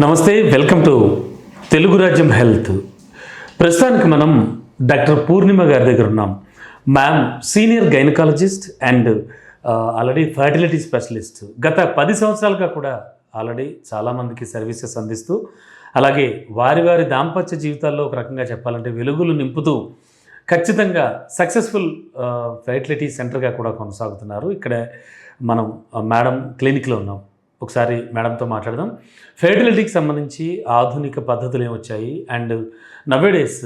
నమస్తే, welcome to Telugu రాజ్యం health. ప్రస్తుతానికి మనం డాక్టర్ పూర్ణిమ గారి దగ్గర ఉన్నాం. Ma'am senior gynaecologist and already fertility specialist. గత 10 సంవత్సరాలుగా కూడా ఆల్రెడీ చాలామందికి సర్వీసెస్ అందిస్తూ, అలాగే వారి వారి దాంపత్య జీవితాల్లో ఒక రకంగా చెప్పాలంటే వెలుగులు నింపుతూ ఖచ్చితంగా సక్సెస్ఫుల్ ఫర్టిలిటీ సెంటర్గా కూడా కొనసాగుతున్నారు. ఇక్కడ మనం మేడం క్లినిక్లో ఉన్నాం. ఒకసారి మేడంతో మాట్లాడదాం. ఫెర్టిలిటీకి సంబంధించి ఆధునిక పద్ధతులు ఏమొచ్చాయి అండ్ నవేడేస్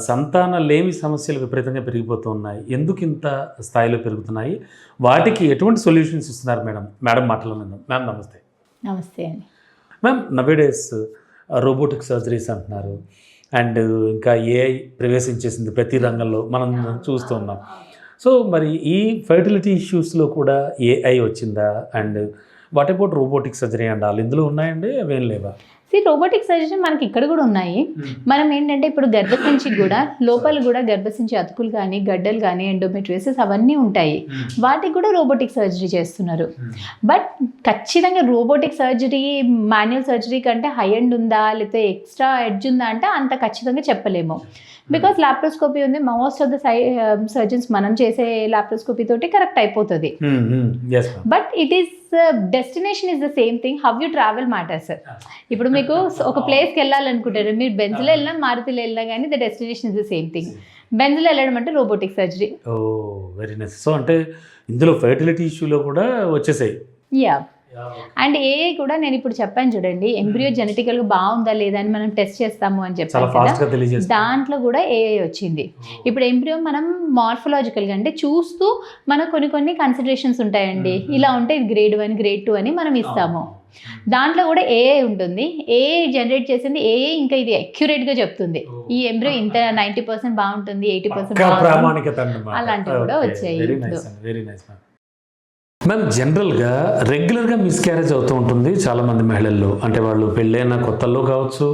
సంతాన లేమి సమస్యలు విపరీతంగా పెరిగిపోతూ ఉన్నాయి, ఎందుకు ఇంత స్థాయిలో పెరుగుతున్నాయి, వాటికి ఎటువంటి సొల్యూషన్స్ ఇస్తున్నారు మేడం మాటలో విందాం. మ్యామ్ నమస్తే. నమస్తే అండి. మ్యామ్ నవేడేస్ రోబోటిక్ సర్జరీస్ అంటున్నారు అండ్ ఇంకా ఏఐ ప్రవేశించేసింది ప్రతి రంగంలో, మనం చూస్తూ ఉన్నాం. సో మరి ఈ ఫర్టిలిటీ ఇష్యూస్లో కూడా ఏఐ వచ్చిందా and what about robotic surgery and వాళ్ళు ఇందులో ఉన్నాయండి, అవేం లేవా? రోబోటిక్ సర్జరీ మనకి ఇక్కడ కూడా ఉన్నాయి. మనం ఏంటంటే ఇప్పుడు గర్భసంచి కూడా లోపల కూడా గర్భసంచి అతుకులు కానీ గడ్డలు కానీ ఎండోమెట్రియోసిస్ అవన్నీ ఉంటాయి, వాటికి కూడా రోబోటిక్ సర్జరీ చేస్తున్నారు. బట్ ఖచ్చితంగా రోబోటిక్ సర్జరీ మాన్యువల్ సర్జరీ కంటే హై ఎండ్ ఉందా లేకపోతే ఎక్స్ట్రా ఎడ్జ్ ఉందా అంటే అంత ఖచ్చితంగా చెప్పలేము. బికాస్ లాప్రోస్కోపీ ఉంది, మోస్ట్ ఆఫ్ ద సర్జన్స్ మనం చేసే లాప్రోస్కోపీ తోటి కరెక్ట్ అయిపోతుంది. But it is destination is the same thing, how you travel matters. ఇప్పుడు మీకు ఒక ప్లేస్కి వెళ్ళాలనుకుంటారు, మీరు బెంజ్లో వెళ్ళినా మారుతిలో వెళ్ళినా కానీ the destination is the same thing. బెంజ్లో వెళ్ళడం అంటే robotic surgery. Oh very nice. So అంటే ఇందులో ఫర్టిలిటీ ఇష్యూలో కూడా వచ్చేసాయి. యా. అండ్ ఏఐ కూడా నేను ఇప్పుడు చెప్పాను చూడండి, ఎంబ్రియో జెనెటికల్గా బాగుందా లేదా అని మనం టెస్ట్ చేస్తాము అని చెప్పాను కదా, దాంట్లో కూడా ఏఐ వచ్చింది. ఇప్పుడు ఎంబ్రియో మనం మార్ఫలాజికల్గా అంటే చూస్తూ మనకు కొన్ని కన్సిడరేషన్స్ ఉంటాయండి, ఇలా ఉంటే ఇది గ్రేడ్ 1 గ్రేడ్ 2 అని మనం ఇస్తాము. దాంట్లో కూడా ఏఐ ఉంటుంది. ఏఐ జనరేట్ చేసింది ఏఐ ఇంకా ఇది అక్యురేట్గా చెప్తుంది, ఈ ఎంబ్రియో ఇంత 90% బాగుంటుంది, 80% అలాంటివి కూడా వచ్చాయి ఇప్పుడు. మ్యామ్ జనరల్గా రెగ్యులర్గా మిస్క్యారేజ్ అవుతూ ఉంటుంది చాలామంది మహిళల్లో, అంటే వాళ్ళు పెళ్ళైన కొత్తల్లో కావచ్చు,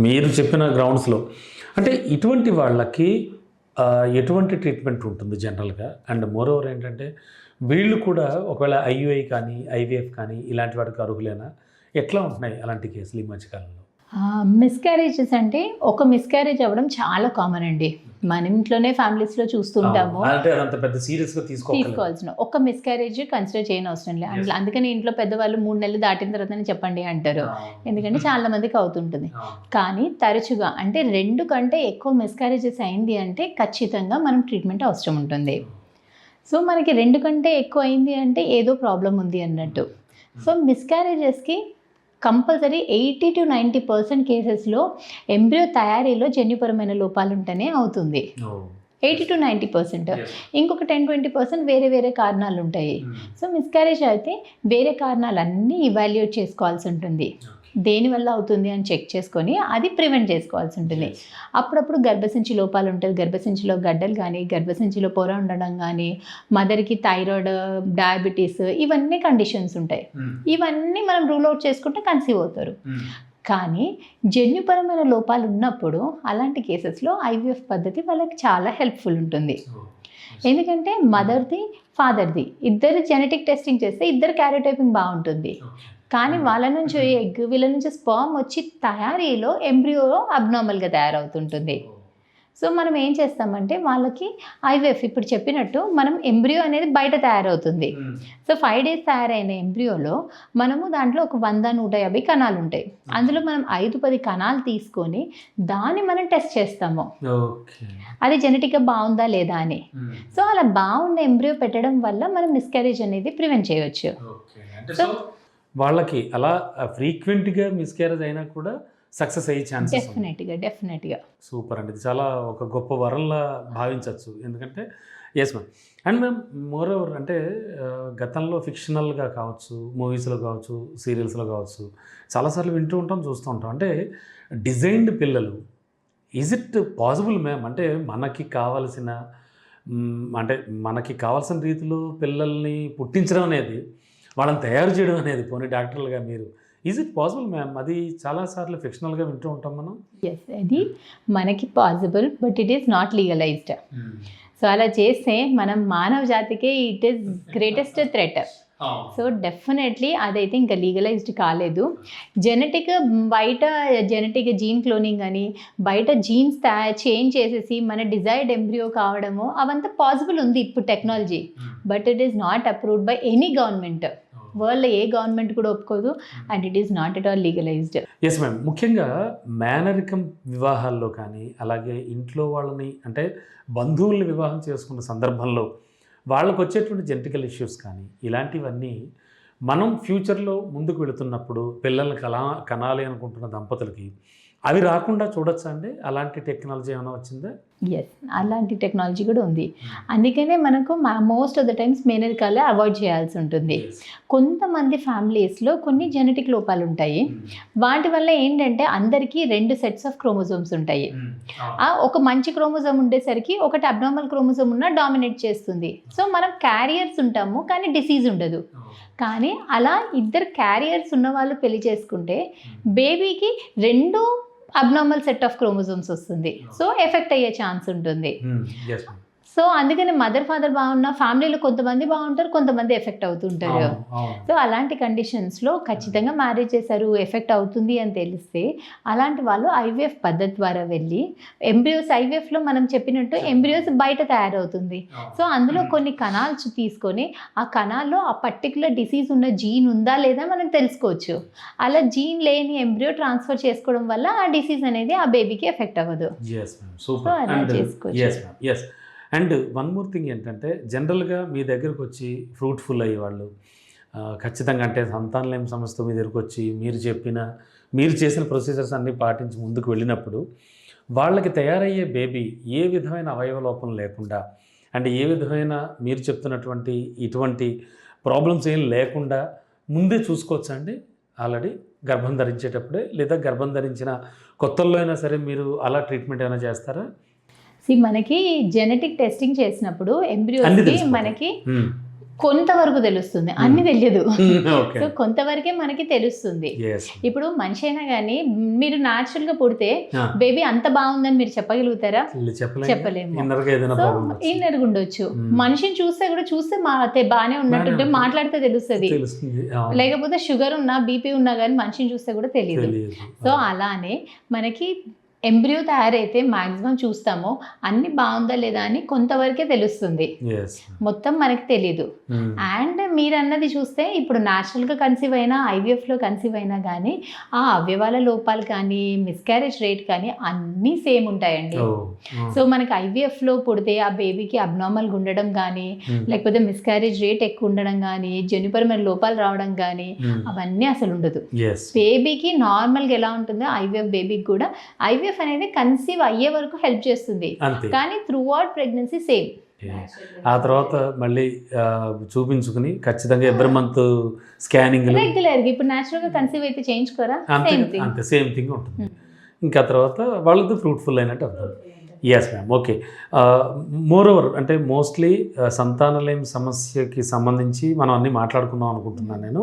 మీరు చెప్పిన గ్రౌండ్స్లో. అంటే ఇటువంటి వాళ్ళకి ఎటువంటి ట్రీట్మెంట్ ఉంటుంది జనరల్గా? అండ్ మోర్ ఓవర్ ఏంటంటే వీళ్ళు కూడా ఒకవేళ ఐయుఐ కానీ ఐవీఎఫ్ కానీ ఇలాంటి వాటికి అర్హులేనా? ఎట్లా ఉంటున్నాయి అలాంటి కేసులు ఈ మధ్యకాలంలో? మిస్క్యారేజెస్ అంటే ఒక మిస్క్యారేజ్ అవ్వడం చాలా కామన్ అండి, మన ఇంట్లోనే ఫ్యామిలీస్లో చూస్తుంటాము. తీసుకోవాల్సిన ఒక మిస్క్యారేజ్ కన్సిడర్ చేయని అవసరం లేదు. అందుకని ఇంట్లో పెద్దవాళ్ళు 3 నెలలు దాటిన తర్వాతనే చెప్పండి అంటారు, ఎందుకంటే చాలా మందికి అవుతుంటుంది. కానీ తరచుగా అంటే 2 కంటే ఎక్కువ మిస్క్యారేజెస్ అయింది అంటే ఖచ్చితంగా మనం ట్రీట్మెంట్ అవసరం ఉంటుంది. సో మనకి 2 కంటే ఎక్కువ అయింది అంటే ఏదో ప్రాబ్లం ఉంది అన్నట్టు. సో మిస్క్యారేజెస్కి కంపల్సరీ 80 to 90% కేసెస్లో ఎంబ్రియో తయారీలో జన్యుపరమైన లోపాలు ఉంటేనే అవుతుంది. 80 to 90%. ఇంకొక 10-20% వేరే కారణాలు ఉంటాయి. సో మిస్క్యారేజ్ అయితే వేరే కారణాలన్నీ ఇవాల్యుయేట్ చేసుకోవాల్సి ఉంటుంది, దేనివల్ల అవుతుంది అని చెక్ చేసుకొని అది ప్రివెంట్ చేసుకోవాల్సి ఉంటుంది. అప్పుడప్పుడు గర్భసంచి లోపాలు ఉంటుంది, గర్భసంచిలో గడ్డలు కానీ గర్భసంచిలో పొర ఉండడం కానీ, మదర్కి థైరాయిడ్ డయాబెటీస్ ఇవన్నీ కండిషన్స్ ఉంటాయి. ఇవన్నీ మనం రూల్ అవుట్ చేసుకుంటే కన్సీవ్ అవుతారు. కానీ జన్యుపరమైన లోపాలు ఉన్నప్పుడు అలాంటి కేసెస్లో ఐవీఎఫ్ పద్ధతి వాళ్ళకి చాలా హెల్ప్ఫుల్ ఉంటుంది. ఎందుకంటే మదర్ది ఫాదర్ది ఇద్దరు జెనెటిక్ టెస్టింగ్ చేస్తే ఇద్దరు క్యారియోటైపింగ్ బాగుంటుంది, కానీ వాళ్ళ నుంచి ఎగ్ వీళ్ళ నుంచి స్పర్మ్ వచ్చి తయారీలో ఎంబ్రియో అబ్నార్మల్గా తయారవుతుంటుంది. సో మనం ఏం చేస్తామంటే వాళ్ళకి ఐవీఎఫ్ ఇప్పుడు చెప్పినట్టు మనం ఎంబ్రియో అనేది బయట తయారవుతుంది. సో 5 days తయారైన ఎంబ్రియోలో మనము దాంట్లో ఒక 100-150 కణాలు ఉంటాయి, అందులో మనం 5-10 కణాలు తీసుకొని దాన్ని మనం టెస్ట్ చేస్తాము, అది జెనెటిక్గా బాగుందా లేదా అని. సో అలా బాగున్న ఎంబ్రియో పెట్టడం వల్ల మనం మిస్క్యారేజ్ అనేది ప్రివెంట్ చేయవచ్చు. సో వాళ్ళకి అలా ఫ్రీక్వెంట్గా మిస్క్యారేజ్ అయినా కూడా సక్సెస్ అయ్యే ఛాన్సెస్ డెఫినెట్గా. సూపర్ అండి, ఇది చాలా ఒక గొప్ప వరంలా భావించవచ్చు. ఎందుకంటే yes ma'am. And ma'am moreover అంటే గతంలో ఫిక్షనల్గా కావచ్చు, మూవీస్లో కావచ్చు, సీరియల్స్లో కావచ్చు చాలాసార్లు వింటూ ఉంటాం, చూస్తూ ఉంటాం. అంటే డిజైన్డ్ పిల్లలు, ఈజ్ ఇట్ పాసిబుల్ మ్యామ్? అంటే మనకి కావాల్సిన రీతిలో పిల్లల్ని పుట్టించడం అనేది, వాళ్ళని తయారు చేయడం అనేది, పోనీ డాక్టర్లుగా మీరు, ఈజ్ ఇట్ పాసిబుల్ మ్యామ్? అది చాలాసార్లు ఫిక్షనల్గా వింటూ ఉంటాం మనం. ఎస్, అది మనకి possible, but it is not legalised. So అలా చేస్తే మనం మానవ జాతికి it is greatest threat. So definitely అదైతే ఇంకా లీగలైజ్డ్ కాలేదు. బయట జెనెటిక్ జీన్ క్లోనింగ్ అని బయట జీన్స్ చేంజ్ చేసేసి మన డిజైర్డ్ ఎంబ్రియో కావడము అవంతా పాసిబుల్ ఉంది ఇప్పుడు technology, but it is not approved by any government. వరల్డ్లో ఏ గవర్నమెంట్ కూడా ఒప్పుకోదు, and it is not at all legalized. Yes ma'am. ముఖ్యంగా మేనరికం వివాహాల్లో కానీ అలాగే ఇంట్లో వాళ్ళని అంటే బంధువుల్ని వివాహం చేసుకున్న సందర్భంలో వాళ్ళకు వచ్చేటువంటి జెనెటికల్ ఇష్యూస్ కానీ ఇలాంటివన్నీ మనం ఫ్యూచర్లో ముందుకు వెళుతున్నప్పుడు పిల్లల్ని కనాలి అనుకుంటున్న దంపతులకి అవి రాకుండా చూడొచ్చా అండి? అలాంటి టెక్నాలజీ ఏమైనా వచ్చిందా? ఎస్, అలాంటి టెక్నాలజీ కూడా ఉంది. అందుకనే మనకు మోస్ట్ ఆఫ్ ద టైమ్స్ మేనరికాలే అవాయిడ్ చేయాల్సి ఉంటుంది. కొంతమంది ఫ్యామిలీస్లో కొన్ని జెనెటిక్ లోపాలు ఉంటాయి. వాటి వల్ల ఏంటంటే అందరికీ 2 సెట్స్ ఆఫ్ క్రోమోజోమ్స్ ఉంటాయి. ఒక మంచి క్రోమోజోమ్ ఉండేసరికి ఒకటి అబ్నార్మల్ క్రోమోజోమ్ ఉన్న డామినేట్ చేస్తుంది. సో మనం క్యారియర్స్ ఉంటాము కానీ డిసీజ్ ఉండదు. కానీ అలా 2 క్యారియర్స్ ఉన్న వాళ్ళు పెళ్లి చేసుకుంటే బేబీకి 2 అబ్నార్మల్ సెట్ ఆఫ్ క్రోమోజోమ్స్ వస్తుంది. సో ఎఫెక్ట్ అయ్యే ఛాన్స్ ఉంటుంది. సో అందుకని మదర్ ఫాదర్ బాగున్న ఫ్యామిలీలో కొంతమంది బాగుంటారు, కొంతమంది ఎఫెక్ట్ అవుతుంటారు. సో అలాంటి కండిషన్స్లో ఖచ్చితంగా మ్యారేజ్ చేశారు, ఎఫెక్ట్ అవుతుంది అని తెలిస్తే అలాంటి వాళ్ళు ఐవీఎఫ్ పద్ధతి ద్వారా వెళ్ళి ఎంబ్రియోస్, ఐవీఎఫ్లో మనం చెప్పినట్టు ఎంబ్రియోస్ బయట తయారవుతుంది. సో అందులో కొన్ని కణాలు తీసుకొని ఆ కణాల్లో ఆ పర్టికులర్ డిసీజ్ ఉన్న జీన్ ఉందా లేదా మనం తెలుసుకోవచ్చు. అలా జీన్ లేని ఎంబ్రియో ట్రాన్స్ఫర్ చేసుకోవడం వల్ల ఆ డిసీజ్ అనేది ఆ బేబీకి ఎఫెక్ట్ అవ్వదు. సో అలా చేసుకోవచ్చు. అండ్ వన్ మోర్ థింగ్ ఏంటంటే జనరల్గా మీ దగ్గరకు వచ్చి ఫ్రూట్ఫుల్ అయ్యేవాళ్ళు ఖచ్చితంగా అంటే సంతానలేమి సమస్యతో మీ దగ్గరకు వచ్చి మీరు చేసిన ప్రొసీజర్స్ అన్నీ పాటించి ముందుకు వెళ్ళినప్పుడు వాళ్ళకి తయారయ్యే బేబీ ఏ విధమైన అవయవ లోపం లేకుండా అంటే ఏ విధమైన మీరు చెప్తున్నటువంటి ఇటువంటి ప్రాబ్లమ్స్ ఏం లేకుండా ముందే చూసుకోవచ్చా అండి? ఆల్రెడీ గర్భం ధరించేటప్పుడే లేదా గర్భం ధరించిన కొత్తల్లో అయినా సరే మీరు అలా ట్రీట్మెంట్ ఏమైనా చేస్తారా? మనకి జెనెటిక్ టెస్టింగ్ చేసినప్పుడు ఎంబ్రియోస్కి మనకి కొంతవరకు తెలుస్తుంది, అన్ని తెలియదు. సో కొంతవరకే మనకి తెలుస్తుంది. ఇప్పుడు మనిషి అయినా కానీ మీరు న్యాచురల్గా పుడితే బేబీ అంత బాగుందని మీరు చెప్పగలుగుతారా? చెప్పలేము. సో ఇన్నర్గా ఉండొచ్చు. మనిషిని చూస్తే బాగానే ఉన్నట్టుంటే మాట్లాడితే తెలుస్తుంది. లేకపోతే షుగర్ ఉన్నా బీపీ ఉన్నా కానీ మనిషిని చూస్తే కూడా తెలియదు. సో అలానే మనకి ఎంబ్రియో తయారైతే మ్యాక్సిమం చూస్తాము, అన్ని బాగుందా లేదా అని కొంతవరకే తెలుస్తుంది, మొత్తం మనకి తెలీదు. అండ్ మీరు అన్నది చూస్తే ఇప్పుడు న్యాచురల్గా కన్సీవ్ అయినా ఐవీఎఫ్లో కన్సీవ్ అయినా కానీ ఆ అవయవాల లోపాలు కానీ మిస్క్యారేజ్ రేట్ కానీ అన్నీ సేమ్ ఉంటాయండి. సో మనకి ఐవీఎఫ్లో పుడితే ఆ బేబీకి అబ్నార్మల్గా ఉండడం కానీ లేకపోతే మిస్క్యారేజ్ రేట్ ఎక్కువ ఉండడం కానీ జన్యుపరమైన లోపాలు రావడం కానీ అవన్నీ అసలు ఉండదు. బేబీకి నార్మల్గా ఎలా ఉంటుందో ఐవీఎఫ్ బేబీకి కూడా ఐవీఎఫ్ అనేది కన్సీవ్ అయ్యే వరకు హెల్ప్ చేస్తుంది, కానీ త్రూ అవుట్ ప్రెగ్నెన్సీ సేమ్. ఆ తర్వాత మళ్ళీ చూపించుకుని ఖచ్చితంగా ఎవ్రీ మంత్ స్కానింగ్ రెగ్యులర్గా ఇప్పుడు న్యాచురల్గా కన్సీవ్ అయితే చేయించుకోరా? అంతే సేమ్ థింగ్ ఉంటుంది. ఇంకా తర్వాత వాళ్ళది ఫ్రూట్ఫుల్ అయినట్టు అర్థం. Yes ma'am. Okay. Moreover mostly మోస్ట్లీ సంతానలేమి సమస్యకి సంబంధించి మనం అన్నీ మాట్లాడుకుందాం అనుకుంటున్నాను నేను.